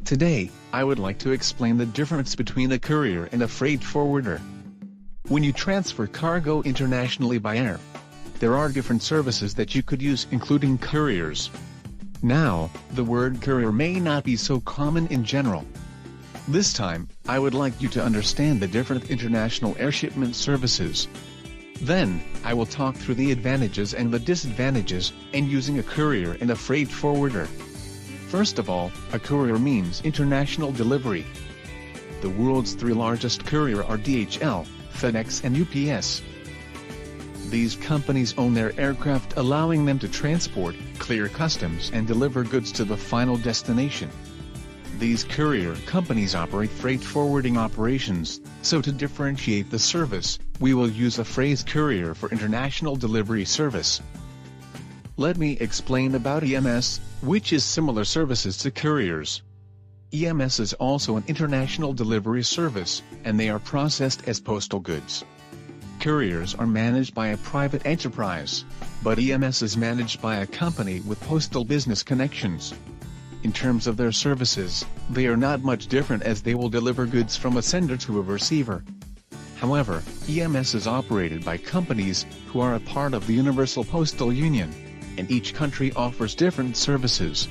Today, I would like to explain the difference between a courier and a freight forwarder. When you transfer cargo internationally by air, there are different services that you could use, including couriers. Now, the word courier may not be so common in general. This time, I would like you to understand the different international air shipment services. Then, I will talk through the advantages and the disadvantages in using a courier and a freight forwarder. First of all, a courier means international delivery. The world's three largest courier are DHL, FedEx and UPS. These companies own their aircraft, allowing them to transport, clear customs and deliver goods to the final destination. These courier companies operate freight forwarding operations, so to differentiate the service, we will use a phrase courier for international delivery service. Let me explain about EMS, which is similar services to couriers. EMS is also an international delivery service, and they are processed as postal goods. Couriers are managed by a private enterprise, but EMS is managed by a company with postal business connections. In terms of their services, they are not much different, as they will deliver goods from a sender to a receiver. However, EMS is operated by companies who are a part of the Universal Postal Union, and each country offers different services.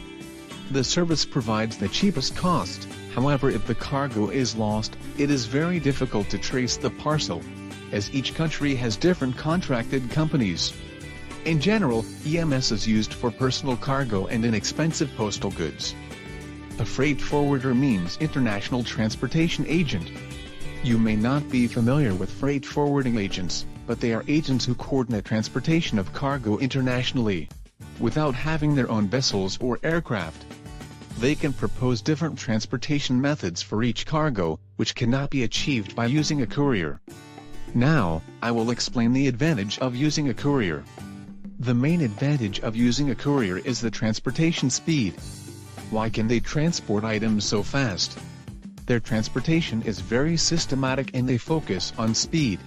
The service provides the cheapest cost. However, if the cargo is lost, it is very difficult to trace the parcel, as each country has different contracted companies. In general, EMS is used for personal cargo and inexpensive postal goods. A freight forwarder means international transportation agent. You may not be familiar with freight forwarding agents, but they are agents who coordinate transportation of cargo internationally, without having their own vessels or aircraft. They can propose different transportation methods for each cargo, which cannot be achieved by using a courier. Now, I will explain the advantage of using a courier. The main advantage of using a courier is the transportation speed. Why can they transport items so fast? Their transportation is very systematic and they focus on speed.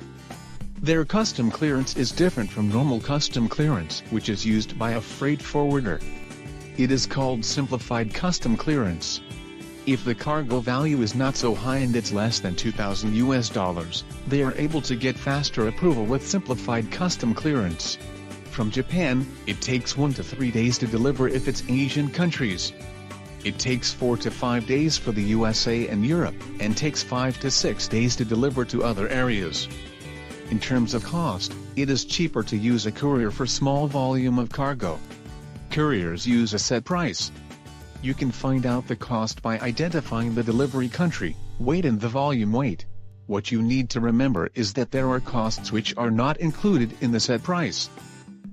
Their custom clearance is different from normal custom clearance, which is used by a freight forwarder. It is called simplified custom clearance. If the cargo value is not so high and it's less than $2,000, they are able to get faster approval with simplified custom clearance. From Japan, it takes 1 to 3 days to deliver if it's Asian countries. It takes 4 to 5 days for the USA and Europe, and takes 5 to 6 days to deliver to other areas. In terms of cost, it is cheaper to use a courier for small volume of cargo. Couriers use a set price. You can find out the cost by identifying the delivery country, weight and the volume weight. What you need to remember is that there are costs which are not included in the set price.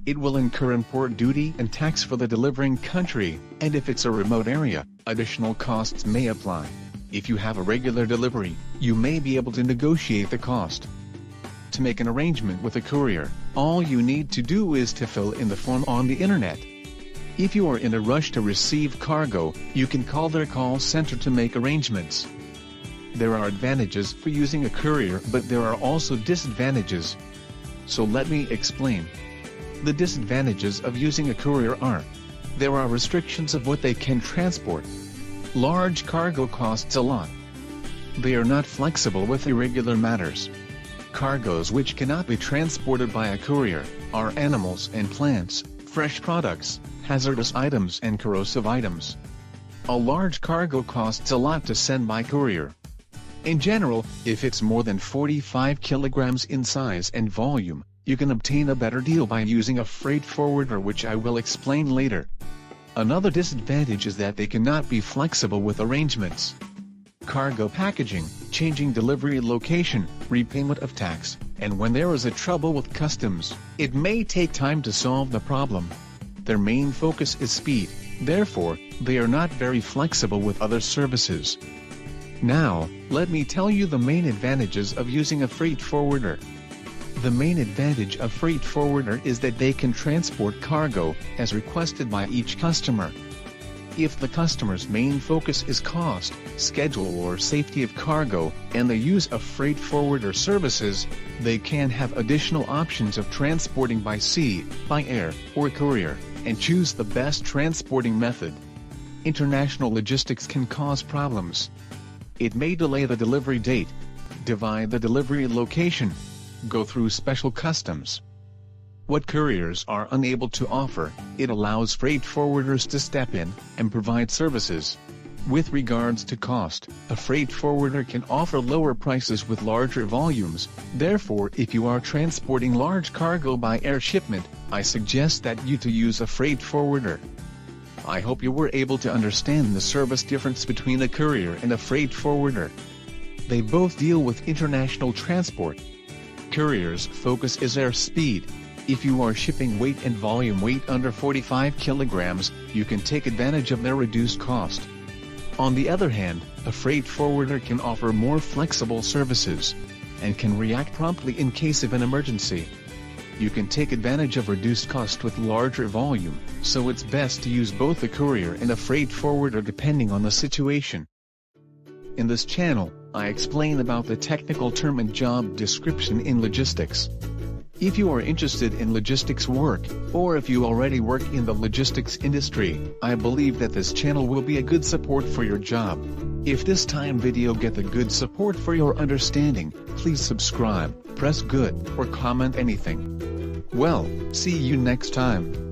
It will incur import duty and tax for the delivering country, and if it's a remote area, additional costs may apply. If you have a regular delivery, you may be able to negotiate the cost. To make an arrangement with a courier, all you need to do is to fill in the form on the internet. If you are in a rush to receive cargo, you can call their call center to make arrangements. There are advantages for using a courier, but there are also disadvantages. So let me explain. The disadvantages of using a courier are: there are restrictions of what they can transport. Large cargo costs a lot. They are not flexible with irregular matters. Cargoes which cannot be transported by a courier are animals and plants, fresh products, hazardous items and corrosive items. A large cargo costs a lot to send by courier. In general, if it's more than 45 kilograms in size and volume, you can obtain a better deal by using a freight forwarder, which I will explain later. Another disadvantage is that they cannot be flexible with arrangements. Cargo packaging, changing delivery location, repayment of tax, and when there is a trouble with customs, it may take time to solve the problem. Their main focus is speed, therefore, they are not very flexible with other services. Now, let me tell you the main advantages of using a freight forwarder. The main advantage of freight forwarder is that they can transport cargo, as requested by each customer. If the customer's main focus is cost, schedule or safety of cargo, and they use a freight forwarder services, they can have additional options of transporting by sea, by air, or courier, and choose the best transporting method. international logistics can cause problems. It may delay the delivery date, divide the delivery location, go through special customs. What couriers are unable to offer, it allows freight forwarders to step in and provide services. With regards to cost, a freight forwarder can offer lower prices with larger volumes. Therefore, if you are transporting large cargo by air shipment, I suggest that you to use a freight forwarder. I hope you were able to understand the service difference between a courier and a freight forwarder. They both deal with international transport. Courier's focus is air speed. If you are shipping weight and volume weight under 45 kilograms, you can take advantage of their reduced cost. On the other hand, a freight forwarder can offer more flexible services and can react promptly in case of an emergency. You can take advantage of reduced cost with larger volume, so it's best to use both a courier and a freight forwarder depending on the situation. In this channel, I explain about the technical term and job description in logistics. If you are interested in logistics work, or if you already work in the logistics industry, I believe that this channel will be a good support for your job. If this time video get the good support for your understanding, please subscribe, press good, or comment anything. Well, see you next time.